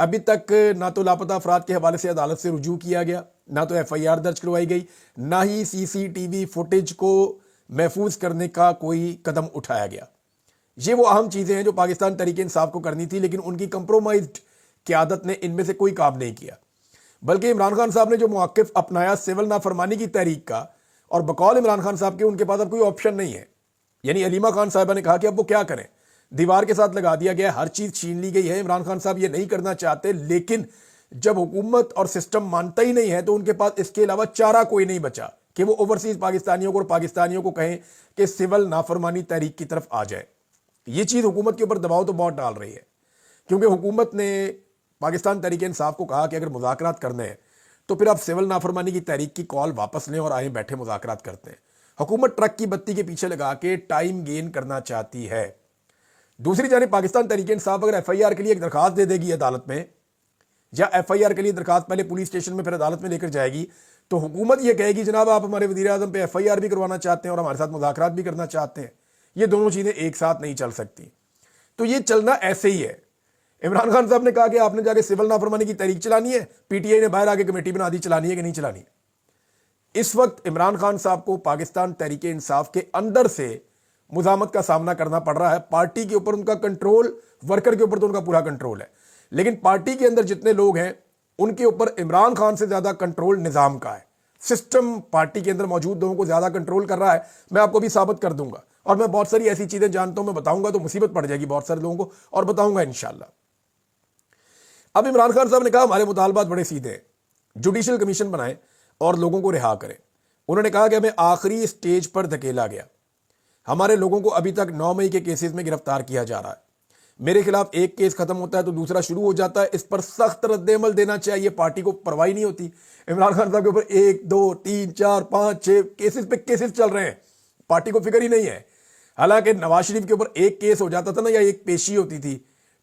ابھی تک نہ تو لاپتہ افراد کے حوالے سے عدالت سے رجوع کیا گیا، نہ تو ایف آئی آر درج کروائی گئی، نہ ہی سی سی ٹی وی فوٹیج کو محفوظ کرنے کا کوئی قدم اٹھایا گیا۔ یہ وہ اہم چیزیں ہیں جو پاکستان تحریک انصاف کو کرنی تھی، لیکن ان کی کمپرومائزڈ قیادت نے ان میں سے کوئی کام نہیں کیا، بلکہ عمران خان صاحب نے جو موقف اپنایا سول نافرمانی کی تحریک کا، اور بقول عمران خان صاحب کے ان کے پاس اب کوئی آپشن نہیں ہے۔ یعنی علیمہ خان صاحبہ نے کہا کہ اب وہ کیا کریں، دیوار کے ساتھ لگا دیا گیا ہے، ہر چیز چھین لی گئی ہے، عمران خان صاحب یہ نہیں کرنا چاہتے، لیکن جب حکومت اور سسٹم مانتا ہی نہیں ہے تو ان کے پاس اس کے علاوہ چارہ کوئی نہیں بچا کہ وہ اوورسیز پاکستانیوں کو اور پاکستانیوں کو کہیں کہ سول نافرمانی تحریک کی طرف آ جائے۔ یہ چیز حکومت کے اوپر دباؤ تو بہت ڈال رہی ہے، کیونکہ حکومت نے پاکستان تحریک انصاف کو کہا کہ اگر مذاکرات کرنے ہیں تو پھر آپ سول نافرمانی کی تحریک کی کال واپس لیں اور آئیں بیٹھے مذاکرات کرتے ہیں۔ حکومت ٹرک کی بتی کے پیچھے لگا کے ٹائم گین کرنا چاہتی ہے۔ دوسری جانب پاکستان تحریک انصاف اگر ایف آئی آر کے لیے ایک درخواست دے دے گی عدالت میں، یا ایف آئی آر کے لیے درخواست پہلے پولیس اسٹیشن میں پھر عدالت میں لے کر جائے گی، تو حکومت یہ کہے گی جناب آپ ہمارے وزیر اعظم پہ ایف آئی آر بھی کروانا چاہتے ہیں اور ہمارے ساتھ مذاکرات بھی کرنا چاہتے ہیں۔ یہ دونوں چیزیں ایک ساتھ نہیں چل سکتی، تو یہ چلنا ایسے ہی ہے۔ عمران خان صاحب نے کہا کہ آپ نے جا کے سول نافرمانی کی تحریک چلانی ہے، پی ٹی آئی نے باہر آگے کمیٹی بنا دی، چلانی ہے کہ نہیں چلانی۔ اس وقت عمران خان صاحب کو پاکستان تحریک انصاف کے اندر سے مزاحمت کا سامنا کرنا پڑ رہا ہے۔ پارٹی کے اوپر ان کا کنٹرول، ورکر کے اوپر تو ان کا پورا کنٹرول ہے، لیکن پارٹی کے اندر جتنے لوگ ہیں ان کے اوپر عمران خان سے زیادہ کنٹرول نظام کا ہے۔ سسٹم پارٹی کے اندر موجود لوگوں کو زیادہ کنٹرول کر رہا ہے۔ میں آپ کو بھی ثابت کر دوں گا، اور میں بہت ساری ایسی چیزیں جانتا ہوں، میں بتاؤں گا تو مصیبت پڑ جائے گی بہت سارے لوگوں کو، اور بتاؤں گا انشاءاللہ۔ اب عمران خان صاحب نے کہا ہمارے مطالبات بڑے سیدھے ہیں، جوڈیشل کمیشن بنائیں اور لوگوں کو رہا کریں۔ انہوں نے کہا کہ ہمیں آخری سٹیج پر دھکیلا گیا، ہمارے لوگوں کو ابھی تک 9 مئی کے کیسز میں گرفتار کیا جا رہا ہے، میرے خلاف ایک کیس ختم ہوتا ہے تو دوسرا شروع ہو جاتا ہے، اس پر سخت رد عمل دینا چاہیے۔ پارٹی کو پرواہ نہیں ہوتی، عمران خان صاحب کے اوپر 1 2 3 4 5 6 کیسز پہ کیسز چل رہے ہیں، پارٹی کو فکر ہی نہیں ہے۔ حالانکہ نواز شریف کے اوپر ایک کیس ہو جاتا تھا نا، یا ایک پیشی ہوتی تھی،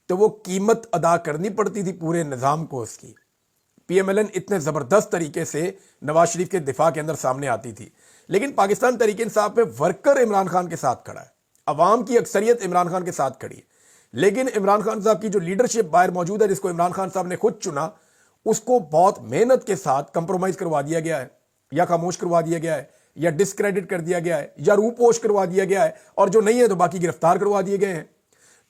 تو وہ قیمت ادا کرنی پڑتی تھی پورے نظام کو اس کی۔ پی ایم ایل این اتنے زبردست طریقے سے نواز شریف کے دفاع کے اندر سامنے آتی تھی، لیکن پاکستان تحریک انصاف میں ورکر عمران خان کے ساتھ کھڑا ہے، عوام کی اکثریت عمران خان کے ساتھ کھڑی ہے، لیکن عمران خان صاحب کی جو لیڈرشپ باہر موجود ہے، جس کو عمران خان صاحب نے خود چنا، اس کو بہت محنت کے ساتھ کمپرومائز کروا دیا گیا ہے، یا خاموش کروا دیا گیا ہے، یا ڈسکریڈٹ کر دیا گیا ہے، یا روپوش کروا دیا گیا ہے، اور جو نہیں ہے تو باقی گرفتار کروا دیے گئے ہیں۔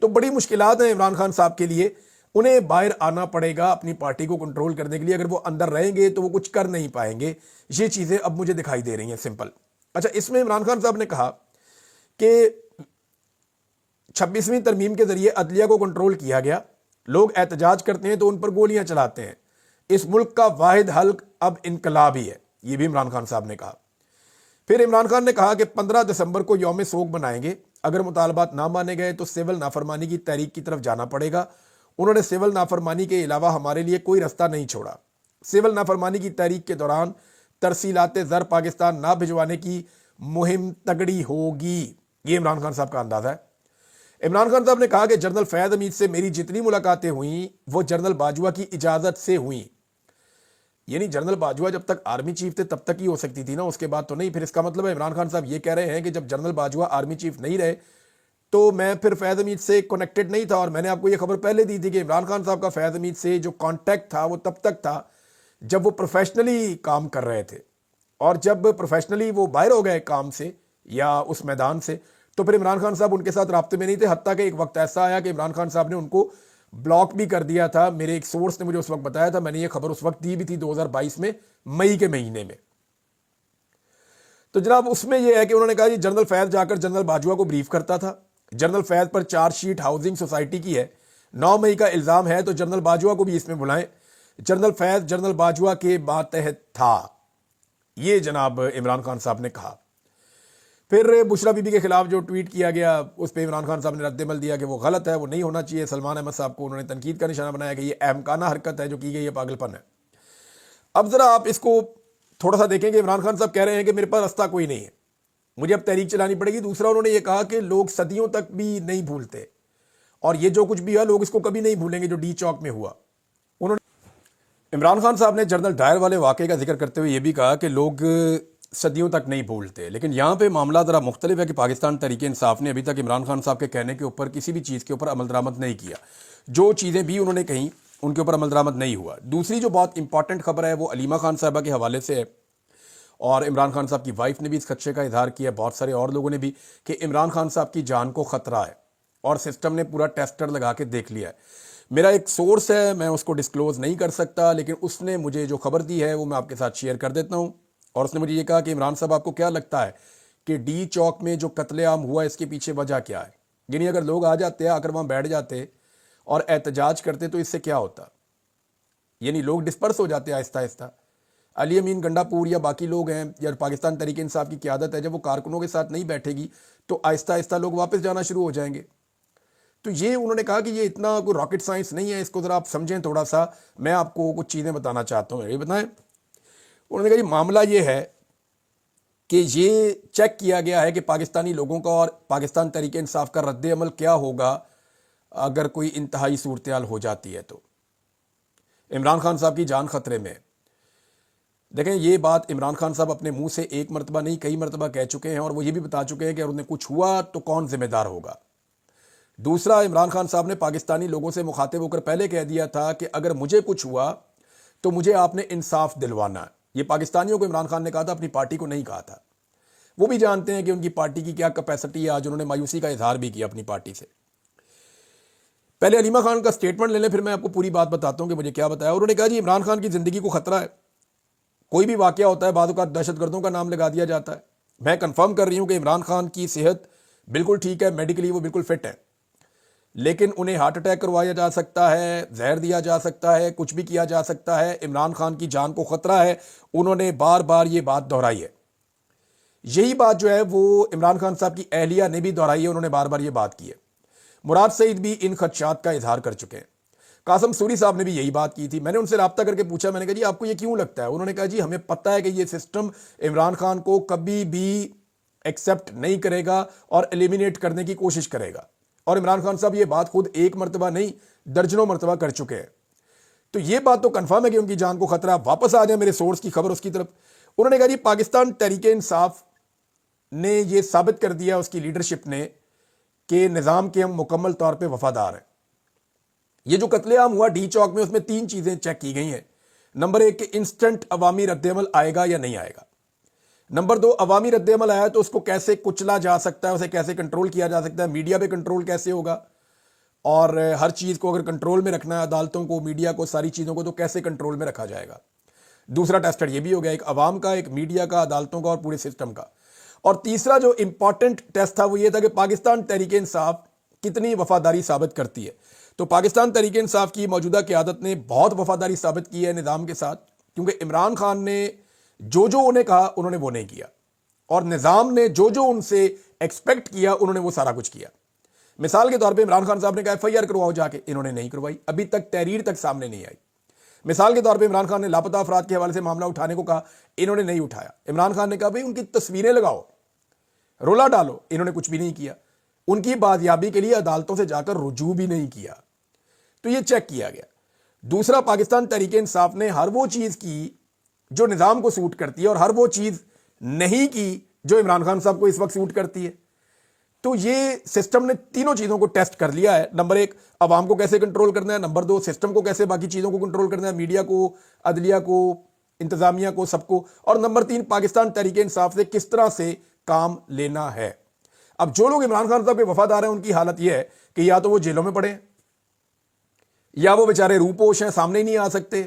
تو بڑی مشکلات ہیں عمران خان صاحب کے لیے، انہیں باہر آنا پڑے گا اپنی پارٹی کو کنٹرول کرنے کے لیے۔ اگر وہ اندر رہیں گے تو وہ کچھ کر نہیں پائیں گے۔ یہ چیزیں اب مجھے دکھائی دے رہی ہیں سمپل۔ اچھا، اس میں عمران خان صاحب نے کہا کہ 26ویں ترمیم کے ذریعے عدلیہ کو کنٹرول کیا گیا، لوگ احتجاج کرتے ہیں تو ان پر گولیاں چلاتے ہیں، اس ملک کا واحد حل اب انقلاب ہی ہے، یہ بھی عمران خان صاحب نے کہا۔ پھر عمران خان نے کہا کہ 15 دسمبر کو یوم سوگ منائیں گے، اگر مطالبات نہ مانے گئے تو سول نافرمانی کی تحریک کی طرف جانا پڑے گا۔ انہوں نے سول نافرمانی کے علاوہ ہمارے لیے کوئی رستہ نہیں چھوڑا۔ سول نافرمانی کی تحریک کے دوران ترسیلات زر پاکستان نہ بھجوانے کی مہم تگڑی ہوگی، یہ عمران خان صاحب کا اندازہ ہے۔ عمران خان صاحب نے کہا کہ جنرل فیاض حمید سے میری جتنی ملاقاتیں ہوئیں وہ جنرل باجوہ کی اجازت سے ہوئیں، یعنی جنرل باجوہ جب تک آرمی چیف تھے تب تک ہی ہو سکتی تھی نا، اس کے بعد تو نہیں۔ پھر اس کا مطلب ہے عمران خان صاحب یہ کہہ رہے ہیں کہ جب جنرل باجوہ آرمی چیف نہیں رہے تو میں پھر فیاض حمید سے کنیکٹڈ نہیں تھا، اور میں نے آپ کو یہ خبر پہلے دی تھی کہ عمران خان صاحب کا فیاض حمید سے جو کانٹیکٹ تھا وہ تب تک تھا جب وہ پروفیشنلی کام کر رہے تھے، اور جب پروفیشنلی وہ باہر ہو گئے کام سے یا اس میدان سے تو پھر عمران خان صاحب ان کے ساتھ رابطے میں نہیں تھے، حتیٰ کہ ایک وقت ایسا آیا کہ عمران خان صاحب نے ان کو بلاک بھی کر دیا تھا۔ میرے ایک سورس نے مجھے اس وقت بتایا تھا، میں نے یہ خبر اس وقت دی بھی تھی 2022 میں مئی کے مہینے میں۔ تو جناب اس میں یہ ہے کہ انہوں نے کہا جی جنرل فیض جا کر جنرل باجوہ کو بریف کرتا تھا، جنرل فیض پر چارج شیٹ ہاؤسنگ سوسائٹی کی ہے، 9 مئی کا الزام ہے تو جنرل باجوہ کو بھی اس میں بلائیں، جنرل فیض جنرل باجوہ کے ماتحت تھا، یہ جناب عمران خان صاحب نے کہا۔ پھر بشرا بی بی کے خلاف جو ٹویٹ کیا گیا اس پہ عمران خان صاحب نے رد عمل دیا کہ وہ غلط ہے، وہ نہیں ہونا چاہیے۔ سلمان احمد صاحب کو انہوں نے تنقید کا نشانہ بنایا کہ یہ احمقانہ حرکت ہے جو کی گئی ہے، پاگل پن ہے۔ اب ذرا آپ اس کو تھوڑا سا دیکھیں کہ عمران خان صاحب کہہ رہے ہیں کہ میرے پاس راستہ کوئی نہیں ہے، مجھے اب تحریک چلانی پڑے گی۔ دوسرا انہوں نے یہ کہا کہ لوگ صدیوں تک بھی نہیں بھولتے، اور یہ جو کچھ بھی ہے لوگ اس کو کبھی نہیں بھولیں گے جو ڈی چوک میں ہوا۔ انہوں نے عمران خان صاحب نے جنرل ڈائر والے واقعے کا ذکر کرتے ہوئے یہ بھی کہا کہ لوگ صدیوں تک نہیں بھولتے، لیکن یہاں پہ معاملہ ذرا مختلف ہے کہ پاکستان تحریک انصاف نے ابھی تک عمران خان صاحب کے کہنے کے اوپر کسی بھی چیز کے اوپر عمل درآمد نہیں کیا۔ جو چیزیں بھی انہوں نے کہیں ان کے اوپر عمل درآمد نہیں ہوا۔ دوسری جو بہت امپورٹنٹ خبر ہے وہ علیمہ خان صاحبہ کے حوالے سے ہے، اور عمران خان صاحب کی وائف نے بھی اس خدشے کا اظہار کیا، بہت سارے اور لوگوں نے بھی، کہ عمران خان صاحب کی جان کو خطرہ ہے، اور سسٹم نے پورا ٹیسٹر لگا کے دیکھ لیا ہے۔ میرا ایک سورس ہے، میں اس کو ڈسکلوز نہیں کر سکتا، لیکن اس نے مجھے جو خبر دی ہے وہ میں آپ کے ساتھ شیئر کر دیتا ہوں، اور اس نے مجھے یہ کہا کہ عمران صاحب آپ کو کیا لگتا ہے کہ ڈی چوک میں جو قتل عام ہوا اس کے پیچھے وجہ کیا ہے؟ یعنی اگر لوگ آ جاتے آ کر وہاں بیٹھ جاتے اور احتجاج کرتے تو اس سے کیا ہوتا؟ یعنی لوگ ڈسپرس ہو جاتے آہستہ آہستہ۔ علی امین گنڈا پور یا باقی لوگ ہیں، یا پاکستان تحریک انصاف کی قیادت ہے، جب وہ کارکنوں کے ساتھ نہیں بیٹھے گی تو آہستہ آہستہ لوگ واپس جانا شروع ہو جائیں گے۔ تو یہ انہوں نے کہا کہ یہ اتنا کوئی راکٹ سائنس نہیں ہے، اس کو ذرا آپ سمجھیں تھوڑا سا، میں آپ کو کچھ چیزیں بتانا چاہتا ہوں۔ یہ بتائیں، انہوں نے کہا جی معاملہ یہ ہے کہ یہ چیک کیا گیا ہے کہ پاکستانی لوگوں کا اور پاکستان تحریک انصاف کا رد عمل کیا ہوگا اگر کوئی انتہائی صورتحال ہو جاتی ہے تو عمران خان صاحب کی جان خطرے میں۔ دیکھیں یہ بات عمران خان صاحب اپنے منہ سے ایک مرتبہ نہیں کئی مرتبہ کہہ چکے ہیں، اور وہ یہ بھی بتا چکے ہیں کہ اگر انہیں کچھ ہوا تو کون ذمہ دار ہوگا۔ دوسرا، عمران خان صاحب نے پاکستانی لوگوں سے مخاطب ہو کر پہلے کہہ دیا تھا کہ اگر مجھے کچھ ہوا تو مجھے آپ نے انصاف دلوانا ہے۔ یہ پاکستانیوں کو عمران خان نے کہا تھا، اپنی پارٹی کو نہیں کہا تھا۔ وہ بھی جانتے ہیں کہ ان کی پارٹی کی کیا کیپیسٹی ہے، آج انہوں نے مایوسی کا اظہار بھی کیا اپنی پارٹی سے۔ پہلے علیمہ خان کا سٹیٹمنٹ لے لیں، پھر میں آپ کو پوری بات بتاتا ہوں کہ مجھے کیا بتایا۔ انہوں نے کہا جی عمران خان کی زندگی کو خطرہ ہے، کوئی بھی واقعہ ہوتا ہے بعض اوقات دہشت گردوں کا نام لگا دیا جاتا ہے۔ میں کنفرم کر رہی ہوں کہ عمران خان کی صحت بالکل ٹھیک ہے، میڈیکلی وہ بالکل فٹ ہے، لیکن انہیں ہارٹ اٹیک کروایا جا سکتا ہے، زہر دیا جا سکتا ہے، کچھ بھی کیا جا سکتا ہے۔ عمران خان کی جان کو خطرہ ہے، انہوں نے بار بار یہ بات دہرائی ہے۔ یہی بات جو ہے وہ عمران خان صاحب کی اہلیہ نے بھی دہرائی ہے، انہوں نے بار بار یہ بات کی ہے۔ مراد سعید بھی ان خدشات کا اظہار کر چکے ہیں، قاسم سوری صاحب نے بھی یہی بات کی تھی۔ میں نے ان سے رابطہ کر کے پوچھا، میں نے کہا جی آپ کو یہ کیوں لگتا ہے؟ انہوں نے کہا جی ہمیں پتہ ہے کہ یہ سسٹم عمران خان کو کبھی بھی ایکسیپٹ نہیں کرے گا اور ایلیمینیٹ کرنے کی کوشش کرے گا، اور عمران خان صاحب یہ بات خود ایک مرتبہ نہیں درجنوں مرتبہ کر چکے ہیں۔ تو یہ بات تو کنفرم ہے کہ ان کی جان کو خطرہ۔ واپس آ جائیں میرے سورس کی خبر اس کی طرف۔ انہوں نے کہا جی پاکستان تحریک انصاف نے یہ ثابت کر دیا، اس کی لیڈرشپ نے، کہ نظام کے ہم مکمل طور پہ وفادار ہیں۔ یہ جو قتل عام ہوا ڈی چوک میں، اس میں 3 چیزیں چیک کی گئی ہیں۔ نمبر 1 کہ انسٹنٹ عوامی رد عمل آئے گا یا نہیں آئے گا۔ نمبر 2 عوامی رد عمل آیا تو اس کو کیسے کچلا جا سکتا ہے، اسے کیسے کنٹرول کیا جا سکتا ہے، میڈیا پہ کنٹرول کیسے ہوگا، اور ہر چیز کو اگر کنٹرول میں رکھنا ہے، عدالتوں کو، میڈیا کو، ساری چیزوں کو، تو کیسے کنٹرول میں رکھا جائے گا۔ دوسرا ٹیسٹر یہ بھی ہو گیا، ایک عوام کا، ایک میڈیا کا، عدالتوں کا، اور پورے سسٹم کا۔ اور تیسرا جو امپورٹنٹ ٹیسٹ تھا وہ یہ تھا کہ پاکستان تحریک انصاف کتنی وفاداری ثابت کرتی ہے۔ تو پاکستان تحریک انصاف کی موجودہ قیادت نے بہت وفاداری ثابت کی ہے نظام کے ساتھ، کیونکہ عمران خان نے جو انہیں کہا انہوں نے وہ نہیں کیا، اور نظام نے جو ان سے ایکسپیکٹ کیا انہوں نے وہ سارا کچھ کیا۔ مثال کے طور پہ عمران خان صاحب نے کہا FIR کرواؤ جا کے، انہوں نے نہیں کروائی، ابھی تک تحریر تک سامنے نہیں آئی۔ مثال کے طور پہ عمران خان نے لاپتہ افراد کے حوالے سے معاملہ اٹھانے کو کہا، انہوں نے نہیں اٹھایا۔ عمران خان نے کہا بھئی ان کی تصویریں لگاؤ، رولا ڈالو، انہوں نے کچھ بھی نہیں کیا۔ ان کی بازیابی کے لیے عدالتوں سے جا کر رجوع بھی نہیں کیا۔ تو یہ چیک کیا گیا۔ دوسرا، پاکستان تحریک انصاف نے ہر وہ چیز کی جو نظام کو سوٹ کرتی ہے، اور ہر وہ چیز نہیں کی جو عمران خان صاحب کو اس وقت سوٹ کرتی ہے۔ تو یہ سسٹم نے تینوں چیزوں کو ٹیسٹ کر لیا ہے۔ نمبر 1 عوام کو کیسے کنٹرول کرنا ہے، نمبر 2 سسٹم کو کیسے باقی چیزوں کو کنٹرول کرنا ہے، میڈیا کو، عدلیہ کو، انتظامیہ کو، سب کو، اور نمبر 3 پاکستان تحریک انصاف سے کس طرح سے کام لینا ہے۔ اب جو لوگ عمران خان صاحب کے وفادار ہیں ان کی حالت یہ ہے کہ یا تو وہ جیلوں میں پڑے ہیں، یا وہ بیچارے روپوش ہیں، سامنے ہی نہیں آ سکتے،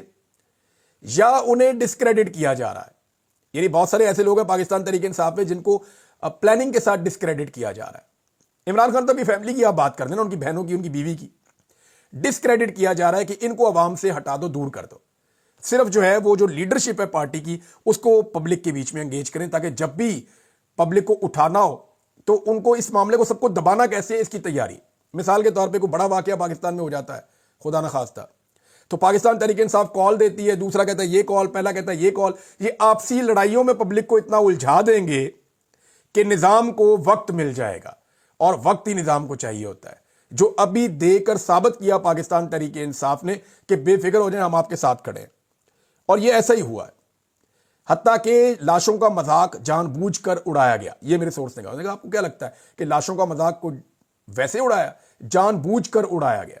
یا انہیں ڈسکریڈٹ کیا جا رہا ہے۔ یعنی بہت سارے ایسے لوگ ہیں پاکستان تحریک انصاف میں جن کو پلاننگ کے ساتھ ڈسکریڈٹ کیا جا رہا ہے۔ عمران خان صاحب کی فیملی کی آپ بات کر دیں نا، ان کی بہنوں کی، ان کی بیوی کی، ڈسکریڈٹ کیا جا رہا ہے کہ ان کو عوام سے ہٹا دو، دور کر دو۔ صرف جو ہے وہ جو لیڈرشپ ہے پارٹی کی، اس کو پبلک کے بیچ میں انگیج کریں، تاکہ جب بھی پبلک کو اٹھانا ہو تو ان کو اس معاملے کو سب کو دبانا کیسے، اس کی تیاری۔ مثال کے طور پہ کوئی بڑا واقعہ پاکستان میں ہو جاتا ہے، خدا نخواستہ، تو پاکستان تحریک انصاف کال دیتی ہے، دوسرا کہتا ہے یہ کال، پہلا کہتا ہے یہ کال۔ یہ آپسی لڑائیوں میں پبلک کو اتنا الجھا دیں گے کہ نظام کو وقت مل جائے گا، اور وقت ہی نظام کو چاہیے ہوتا ہے، جو ابھی دے کر ثابت کیا پاکستان تحریک انصاف نے کہ بے فکر ہو جائیں، ہم آپ کے ساتھ کھڑے ہیں۔ اور یہ ایسا ہی ہوا ہے، حتیٰ کہ لاشوں کا مذاق جان بوجھ کر اڑایا گیا۔ یہ میرے سورس نے کہا، آپ کو کیا لگتا ہے کہ لاشوں کا مذاق کو ویسے اڑایا؟ جان بوجھ کر اڑایا گیا۔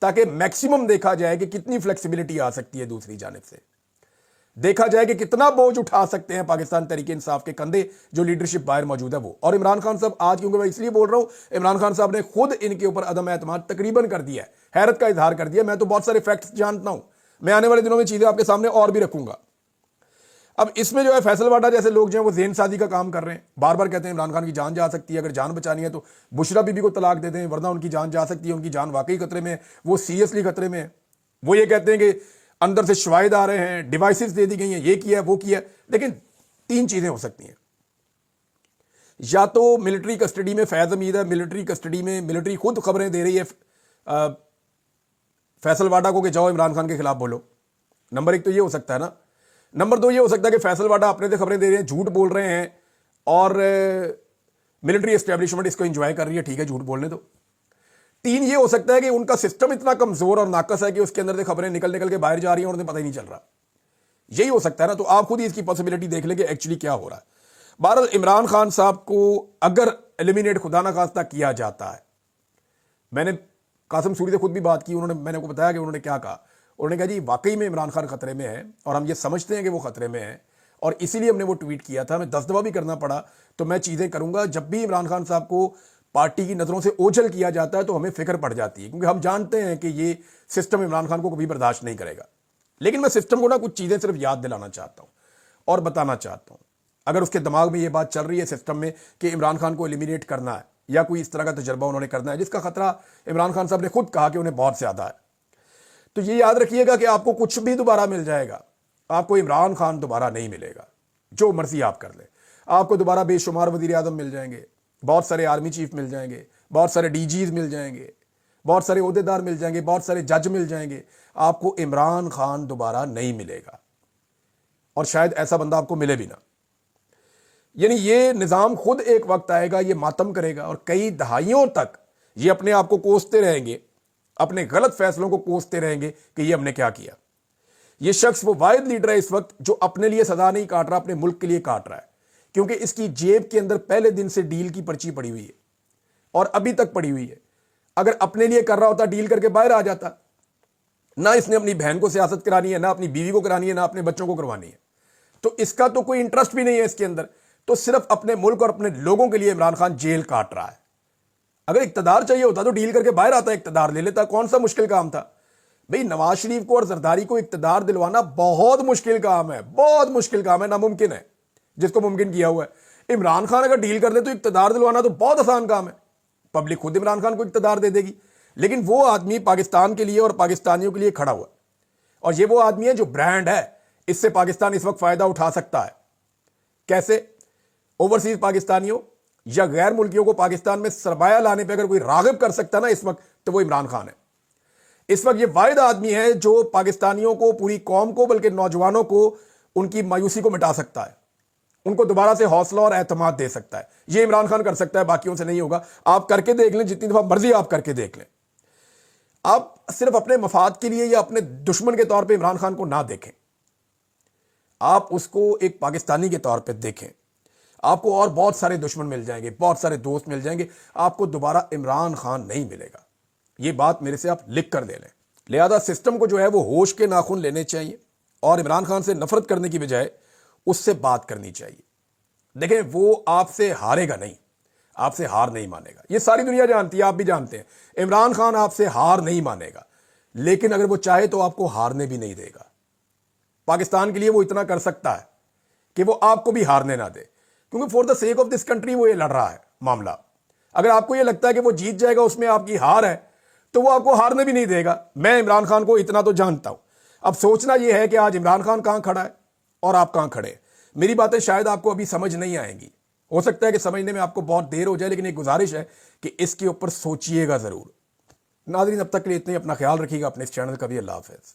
تاکہ میکسیمم دیکھا جائے کہ کتنی فلیکسیبلٹی آ سکتی ہے دوسری جانب سے، دیکھا جائے کہ کتنا بوجھ اٹھا سکتے ہیں پاکستان تحریک انصاف کے کندھے جو لیڈرشپ باہر موجود ہے وہ. اور عمران خان صاحب آج، کیونکہ میں اس لیے بول رہا ہوں، عمران خان صاحب نے خود ان کے اوپر عدم اعتماد تقریباً کر دیا ہے، حیرت کا اظہار کر دیا. میں تو بہت سارے فیکٹس جانتا ہوں، میں آنے والے دنوں میں چیزیں آپ کے سامنے اور بھی رکھوں گا. اب اس میں جو ہے فیصل واڈا جیسے لوگ جو ہیں وہ ذہن سازی کا کام کر رہے ہیں، بار بار کہتے ہیں عمران خان کی جان جا سکتی ہے، اگر جان بچانی ہے تو بشرا بی بی کو طلاق دے دیں ورنہ ان کی جان جا سکتی ہے، ان کی جان واقعی خطرے میں ہے، وہ سیریسلی خطرے میں ہے. وہ یہ کہتے ہیں کہ اندر سے شواہد آ رہے ہیں، ڈیوائسز دے دی گئی ہیں، یہ کیا ہے وہ کیا ہے. لیکن تین چیزیں ہو سکتی ہیں، یا تو ملٹری کسٹڈی میں فیض حمید ہے، ملٹری کسٹڈی میں ملٹری خود خبریں دے رہی ہے فیصل واڈا کو کہ جاؤ عمران خان کے خلاف بولو. نمبر ایک تو یہ ہو سکتا ہے نا. نمبر دو یہ ہو سکتا ہے کہ فیصل واڈا اپنے سے خبریں دے رہے ہیں، جھوٹ بول رہے ہیں، اور ملٹری اسٹیبلشمنٹ اس کو انجوائے کر رہی ہے، ٹھیک ہے جھوٹ بولنے دو. تین یہ ہو سکتا ہے کہ ان کا سسٹم اتنا کمزور اور ناقص ہے کہ اس کے اندر سے خبریں نکل کے باہر جا رہی ہیں اور انہیں پتہ ہی نہیں چل رہا. یہی ہو سکتا ہے نا. تو آپ خود ہی اس کی پاسبلٹی دیکھ لیں کہ ایکچولی کیا ہو رہا ہے. بہرحال عمران خان صاحب کو اگر ایلیمینیٹ خدا نہ خواستہ کیا جاتا ہے، میں نے قاسم سوری سے خود بھی بات کی، میں نے کو بتایا کہ انہوں نے کیا کہا. انہوں نے کہا جی واقعی میں عمران خان خطرے میں ہے اور ہم یہ سمجھتے ہیں کہ وہ خطرے میں ہے، اور اسی لیے ہم نے وہ ٹویٹ کیا تھا. میں 10 دفعہ بھی کرنا پڑا تو میں چیزیں کروں گا. جب بھی عمران خان صاحب کو پارٹی کی نظروں سے اوجھل کیا جاتا ہے تو ہمیں فکر پڑ جاتی ہے، کیونکہ ہم جانتے ہیں کہ یہ سسٹم عمران خان کو کبھی برداشت نہیں کرے گا. لیکن میں سسٹم کو کچھ چیزیں صرف یاد دلانا چاہتا ہوں اور بتانا چاہتا ہوں. اگر اس کے دماغ میں یہ بات چل رہی ہے سسٹم میں کہ عمران خان کو ایلیمینیٹ کرنا ہے یا کوئی اس طرح کا تجربہ انہوں نے کرنا ہے جس کا خطرہ عمران خان صاحب نے خود کہا کہ انہیں بہت زیادہ ہے، تو یہ یاد رکھیے گا کہ آپ کو کچھ بھی دوبارہ مل جائے گا، آپ کو عمران خان دوبارہ نہیں ملے گا. جو مرضی آپ کر لیں، آپ کو دوبارہ بے شمار وزیر اعظم مل جائیں گے، بہت سارے آرمی چیف مل جائیں گے، بہت سارے ڈی جیز مل جائیں گے، بہت سارے عہدیدار مل جائیں گے، بہت سارے جج مل جائیں گے. آپ کو عمران خان دوبارہ نہیں ملے گا، اور شاید ایسا بندہ آپ کو ملے بھی نہ. یعنی یہ نظام خود ایک وقت آئے گا، یہ ماتم کرے گا، اور کئی دہائیوں تک یہ اپنے آپ کو کوستے رہیں گے، اپنے غلط فیصلوں کو کوستے رہیں گے کہ یہ ہم نے کیا کیا. یہ شخص وہ واحد لیڈر ہے اس وقت جو اپنے لیے سزا نہیں کاٹ رہا، اپنے ملک کے لیے کاٹ رہا ہے، کیونکہ اس کی جیب کے اندر پہلے دن سے ڈیل کی پرچی پڑی ہوئی ہے اور ابھی تک پڑی ہوئی ہے. اگر اپنے لیے کر رہا ہوتا ڈیل کر کے باہر آ جاتا. نہ اس نے اپنی بہن کو سیاست کرانی ہے، نہ اپنی بیوی کو کرانی ہے، نہ اپنے بچوں کو کروانی ہے، تو اس کا تو کوئی انٹرسٹ بھی نہیں ہے اس کے اندر. تو صرف اپنے ملک اور اپنے لوگوں کے لیے عمران خان جیل کاٹ رہا ہے. اگر اقتدار چاہیے ہوتا تو ڈیل کر کے باہر آتا، اقتدار لے لیتا. کون سا مشکل کام تھا بھئی؟ نواز شریف کو اور زرداری کو اقتدار دلوانا بہت مشکل کام ہے، بہت مشکل کام ہے، ناممکن ہے جس کو ممکن کیا ہوا ہے. عمران خان اگر ڈیل کر دے تو اقتدار دلوانا تو بہت آسان کام ہے، پبلک خود عمران خان کو اقتدار دے دے گی. لیکن وہ آدمی پاکستان کے لیے اور پاکستانیوں کے لیے کھڑا ہوا، اور یہ وہ آدمی ہے جو برانڈ ہے. اس سے پاکستان اس وقت فائدہ اٹھا سکتا ہے. کیسے؟ اوورسیز پاکستانیوں یا غیر ملکیوں کو پاکستان میں سرمایہ لانے پہ اگر کوئی راغب کر سکتا ہے نا اس وقت، تو وہ عمران خان ہے. اس وقت یہ واحد آدمی ہے جو پاکستانیوں کو، پوری قوم کو، بلکہ نوجوانوں کو ان کی مایوسی کو مٹا سکتا ہے، ان کو دوبارہ سے حوصلہ اور اعتماد دے سکتا ہے. یہ عمران خان کر سکتا ہے، باقیوں سے نہیں ہوگا. آپ کر کے دیکھ لیں، جتنی دفعہ مرضی آپ کر کے دیکھ لیں. آپ صرف اپنے مفاد کے لیے یا اپنے دشمن کے طور پہ عمران خان کو نہ دیکھیں، آپ اس کو ایک پاکستانی کے طور پہ دیکھیں. آپ کو اور بہت سارے دشمن مل جائیں گے، بہت سارے دوست مل جائیں گے، آپ کو دوبارہ عمران خان نہیں ملے گا. یہ بات میرے سے آپ لکھ کر دے لیں. لہذا سسٹم کو جو ہے وہ ہوش کے ناخن لینے چاہیے اور عمران خان سے نفرت کرنے کی بجائے اس سے بات کرنی چاہیے. دیکھیں وہ آپ سے ہارے گا نہیں، آپ سے ہار نہیں مانے گا. یہ ساری دنیا جانتی ہے، آپ بھی جانتے ہیں، عمران خان آپ سے ہار نہیں مانے گا. لیکن اگر وہ چاہے تو آپ کو ہارنے بھی نہیں دے گا. پاکستان کے لیے وہ اتنا کر سکتا ہے کہ وہ آپ کو بھی ہارنے نہ دے، کیونکہ for the sake of this country وہ یہ لڑ رہا ہے معاملہ. اگر آپ کو یہ لگتا ہے کہ وہ جیت جائے گا، اس میں آپ کی ہار ہے، تو وہ آپ کو ہارنے بھی نہیں دے گا. میں عمران خان کو اتنا تو جانتا ہوں. اب سوچنا یہ ہے کہ آج عمران خان کہاں کھڑا ہے اور آپ کہاں کھڑے ہیں. میری باتیں شاید آپ کو ابھی سمجھ نہیں آئیں گی، ہو سکتا ہے کہ سمجھنے میں آپ کو بہت دیر ہو جائے، لیکن ایک گزارش ہے کہ اس کے اوپر سوچئے گا ضرور. ناظرین اب تک کے لیے اتنے، اپنا خیال رکھیے گا اپنے اس چینل کا بھی. اللہ حافظ.